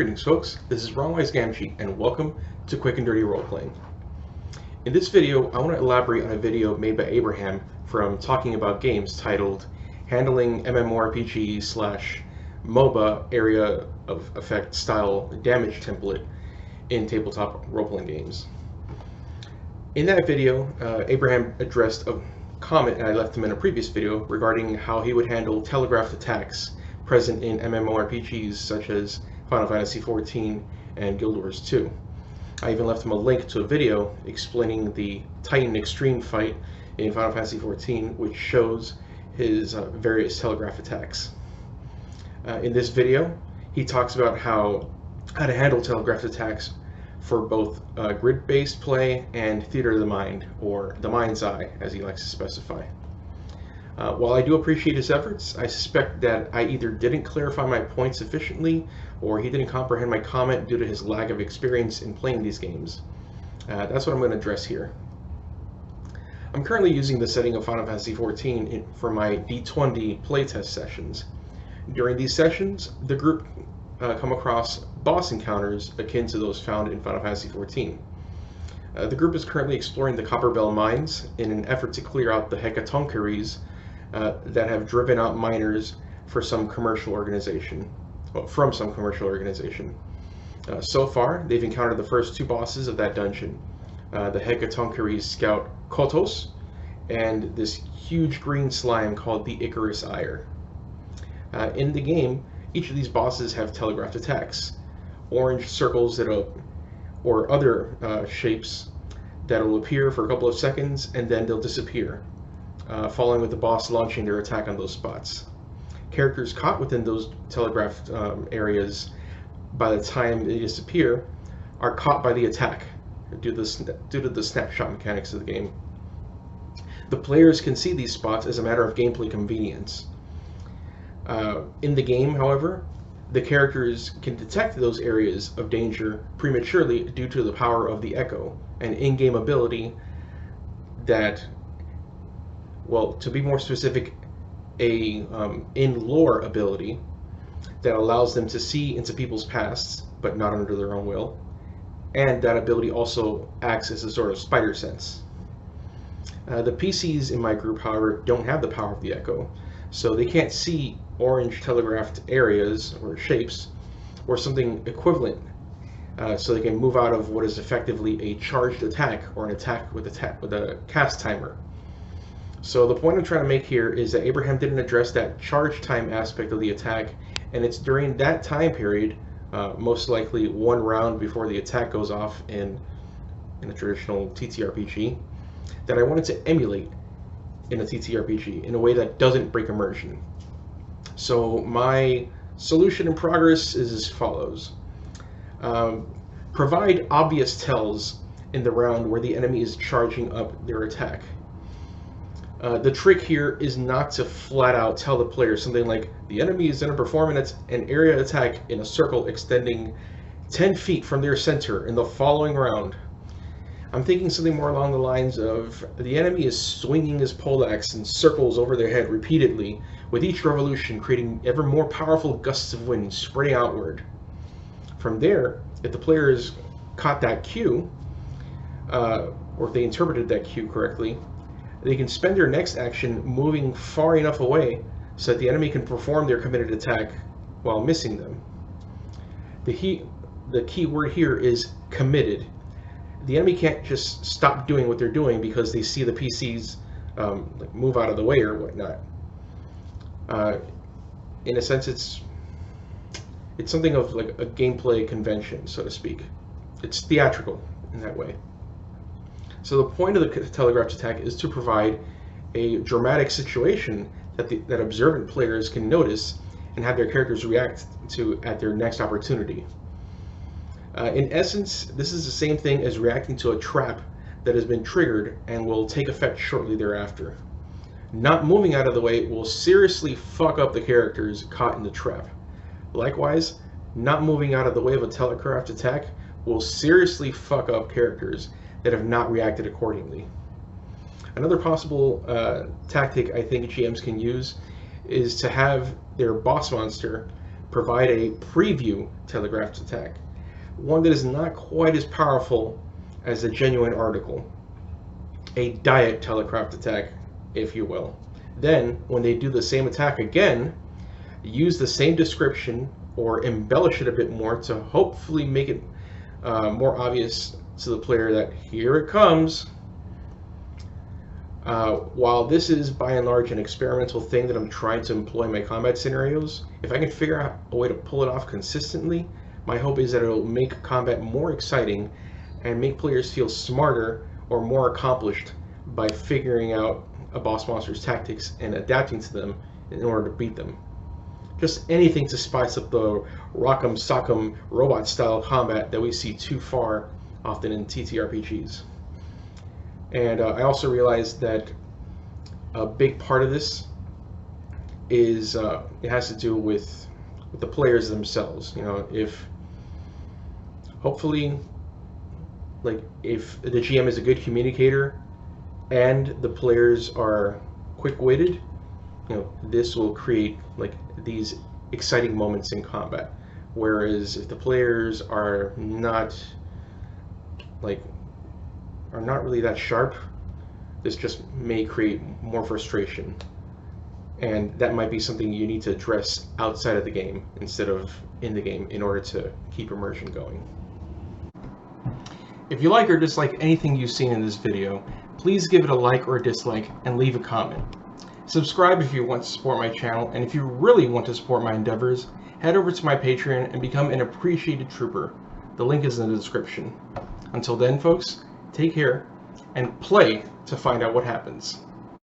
Greetings folks, this is Wrongwise Gamgee and welcome to Quick and Dirty Roleplaying. In this video, I want to elaborate on a video made by Abraham from Talking About Games titled Handling MMORPG / MOBA Area of Effect Style Damage Template in Tabletop Roleplaying Games. In that video, Abraham addressed a comment I left him in a previous video regarding how he would handle telegraphed attacks present in MMORPGs such as Final Fantasy XIV and Guild Wars 2. I even left him a link to a video explaining the Titan Extreme fight in Final Fantasy XIV, which shows his various telegraph attacks. In this video, he talks about how to handle telegraphed attacks for both grid-based play and theater of the mind, or the mind's eye, as he likes to specify. While I do appreciate his efforts, I suspect that I either didn't clarify my point sufficiently, or he didn't comprehend my comment due to his lack of experience in playing these games. That's what I'm going to address here. I'm currently using the setting of Final Fantasy XIV for my D20 playtest sessions. During these sessions, the group come across boss encounters akin to those found in Final Fantasy XIV. The group is currently exploring the Copperbell mines in an effort to clear out the Hecatoncheires that have driven out miners for some commercial organization. Well, from some commercial organization. So far, they've encountered the first two bosses of that dungeon, the Hecatoncheires scout Kotos, and this huge green slime called the Icarus Ire. In the game, each of these bosses have telegraphed attacks, orange circles or other shapes that will appear for a couple of seconds and then they'll disappear, following with the boss launching their attack on those spots. Characters caught within those telegraphed areas, by the time they disappear, are caught by the attack due to the snapshot mechanics of the game. The players can see these spots as a matter of gameplay convenience. In the game, however, the characters can detect those areas of danger prematurely due to the power of the Echo, an in-game ability that, well, to be more specific, a in-lore ability that allows them to see into people's pasts, but not under their own will, and that ability also acts as a sort of spider sense. The PCs in my group, however, don't have the power of the Echo, so they can't see orange telegraphed areas or shapes or something equivalent, so they can move out of what is effectively a charged attack or an attack with a cast timer. So the point I'm trying to make here is that Abraham didn't address that charge time aspect of the attack, and it's during that time period, most likely one round before the attack goes off in a traditional TTRPG, that I wanted to emulate in a TTRPG in a way that doesn't break immersion. So my solution in progress is as follows. Provide obvious tells in the round where the enemy is charging up their attack. The trick here is not to flat out tell the player something like, the enemy is going to perform an area attack in a circle extending 10 feet from their center in the following round. I'm thinking something more along the lines of, the enemy is swinging his poleaxe in circles over their head repeatedly, with each revolution creating ever more powerful gusts of wind spreading outward. From there, if the players caught that cue, or if they interpreted that cue correctly, they can spend their next action moving far enough away so that the enemy can perform their committed attack while missing them. The key word here is committed. The enemy can't just stop doing what they're doing because they see the PCs move out of the way or whatnot. In a sense, it's something of like a gameplay convention, so to speak. It's theatrical in that way. So the point of the telegraphed attack is to provide a dramatic situation that observant players can notice and have their characters react to at their next opportunity. In essence, this is the same thing as reacting to a trap that has been triggered and will take effect shortly thereafter. Not moving out of the way will seriously fuck up the characters caught in the trap. Likewise, not moving out of the way of a telegraphed attack will seriously fuck up characters that have not reacted accordingly. Another possible tactic I think GMs can use is to have their boss monster provide a preview telegraphed attack, one that is not quite as powerful as a genuine article, a diet telegraphed attack, if you will. Then, when they do the same attack again, use the same description or embellish it a bit more to hopefully make it more obvious to the player that here it comes. While this is by and large an experimental thing that I'm trying to employ in my combat scenarios, if I can figure out a way to pull it off consistently, my hope is that it'll make combat more exciting and make players feel smarter or more accomplished by figuring out a boss monster's tactics and adapting to them in order to beat them. Just anything to spice up the rock'em sock'em robot style combat that we see too far often in TTRPGs. And I also realized that a big part of this is it has to do with the players themselves. You know, if hopefully, like, if the GM is a good communicator and the players are quick-witted, you know, this will create like these exciting moments in combat. Whereas if the players are not really that sharp, this just may create more frustration. And that might be something you need to address outside of the game instead of in the game in order to keep immersion going. If you like or dislike anything you've seen in this video, please give it a like or a dislike and leave a comment. Subscribe if you want to support my channel, and if you really want to support my endeavors, head over to my Patreon and become an appreciated trooper. The link is in the description. Until then, folks, take care and play to find out what happens.